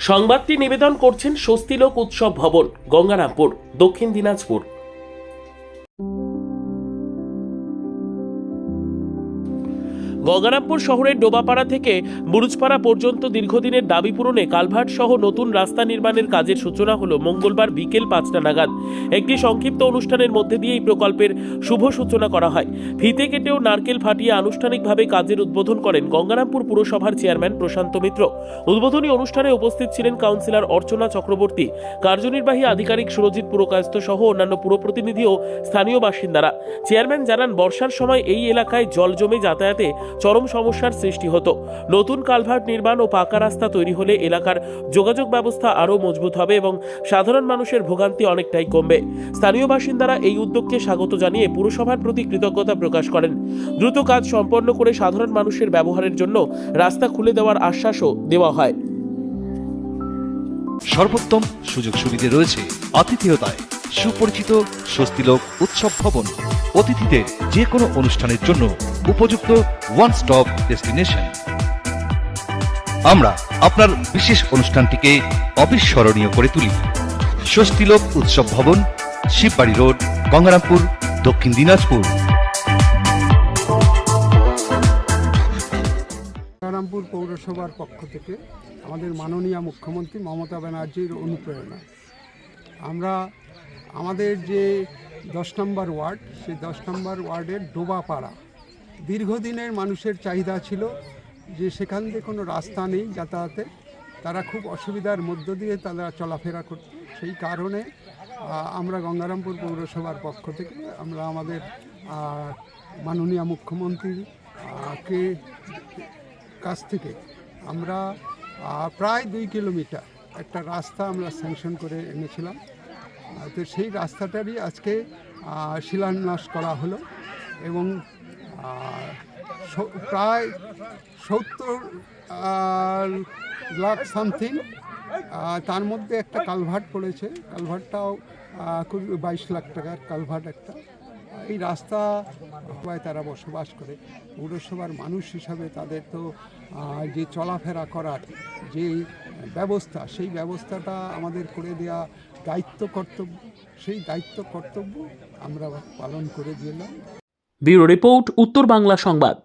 সংবাদটি নিবেদন করছেন স্বস্তিলোক উৎসব ভবন, গঙ্গারামপুর, দক্ষিণ দিনাজপুর। গঙ্গারামপুর শহরের ডোবাপাড়া থেকে বুরুজপাড়া পর্যন্ত দীর্ঘদিনের দাবি পূরণে কালভার্ট সহ নতুন রাস্তা নির্মাণের কাজের সূচনা হলো মঙ্গলবার বিকেল 5টা নাগাদ। একটি সংক্ষিপ্ত অনুষ্ঠানের মধ্যে দিয়ে এই প্রকল্পের শুভ সূচনা করা হয়। ফিতে কেটেও নারকেল ফাটিয়ে আনুষ্ঠানিকভাবে কাজের উদ্বোধন করেন গঙ্গারামপুর পুরসভার চেয়ারম্যান প্রশান্ত মিত্র। উদ্বোধনী অনুষ্ঠানে উপস্থিত ছিলেন কাউন্সিলর অর্চনা চক্রবর্তী, কার্যনির্বাহী আধিকারিক সুরজিৎ পুরকায়স্থ সহ অন্যান্য পুরপ্রতিনিধি ও স্থানীয় বাসিন্দারা। চেয়ারম্যান জানান, বর্ষার সময় এই এলাকায় জল জমে যাতায়াতে চরম সমস্যার সৃষ্টি হতো। নতুন কালভার্ট নির্মাণ ও পাকা রাস্তা তৈরি হলে এলাকার যোগাযোগ ব্যবস্থা আরও মজবুত হবে এবং সাধারণ মানুষের ভোগান্তি অনেকটাই কমবে। স্থানীয় বাসিন্দারা এই উদ্যোগকে স্বাগত জানিয়ে পুরসভার প্রতি কৃতজ্ঞতা প্রকাশ করেন। দ্রুত কাজ সম্পন্ন করে সাধারণ মানুষের ব্যবহারের জন্য রাস্তা খুলে দেওয়ার আশ্বাসও দেওয়া হয়। সর্বোত্তম সুযোগ সুবিধে রয়েছে আতিথেয়তায় সুপরিচিত স্বস্তিলোক উৎসব ভবন। অতিথিদের যে কোনো অনুষ্ঠানের জন্য উপযুক্ত ওয়ান স্টপ ডেস্টিনেশন। আমরা আপনার বিশেষ অনুষ্ঠানটিকে অবিস্মরণীয় করে তুলি। স্বস্তিলোক উৎসব ভবন, শিববাড়ি রোড, গঙ্গারামপুর, দক্ষিণ দিনাজপুর। গঙ্গারামপুর পৌরসভার পক্ষ থেকে আমাদের মাননীয় মুখ্যমন্ত্রী মমতা ব্যানার্জির অনুপ্রেরণা আমরা আমাদের যে 10 নম্বর ওয়ার্ড, সেই 10 নম্বর ওয়ার্ডের ডোবাপাড়া দীর্ঘদিনের মানুষের চাহিদা ছিল যে সেখান থেকে কোনো রাস্তা নেই যাতায়াতে, তারা খুব অসুবিধার মধ্য দিয়ে তারা চলাফেরা করত। সেই কারণে আমরা গঙ্গারামপুর পৌরসভার পক্ষ থেকে আমরা আমাদের মাননীয় মুখ্যমন্ত্রীর কাছ থেকে আমরা প্রায় 2 কিলোমিটার একটা রাস্তা আমরা স্যাংশন করে এনেছিলাম। তো সেই রাস্তাটারই আজকে শিলান্যাস করা হলো এবং প্রায় 70 লাখ সামথিং, তার মধ্যে একটা কালভার্ট পড়েছে। কালভার্টটাও 22 লাখ টাকার কালভার্ট একটা। এই রাস্তা তারা বসবাস করে, পৌরসভার মানুষ হিসাবে তাদের তো যে চলাফেরা করার যে ব্যবস্থা, সেই ব্যবস্থাটা আমাদের করে দেওয়া দায়িত্ব কর্তব্য। সেই দায়িত্ব কর্তব্য আমরা পালন করে দিলাম। ব্যুরো রিপোর্ট, উত্তর বাংলা সংবাদ।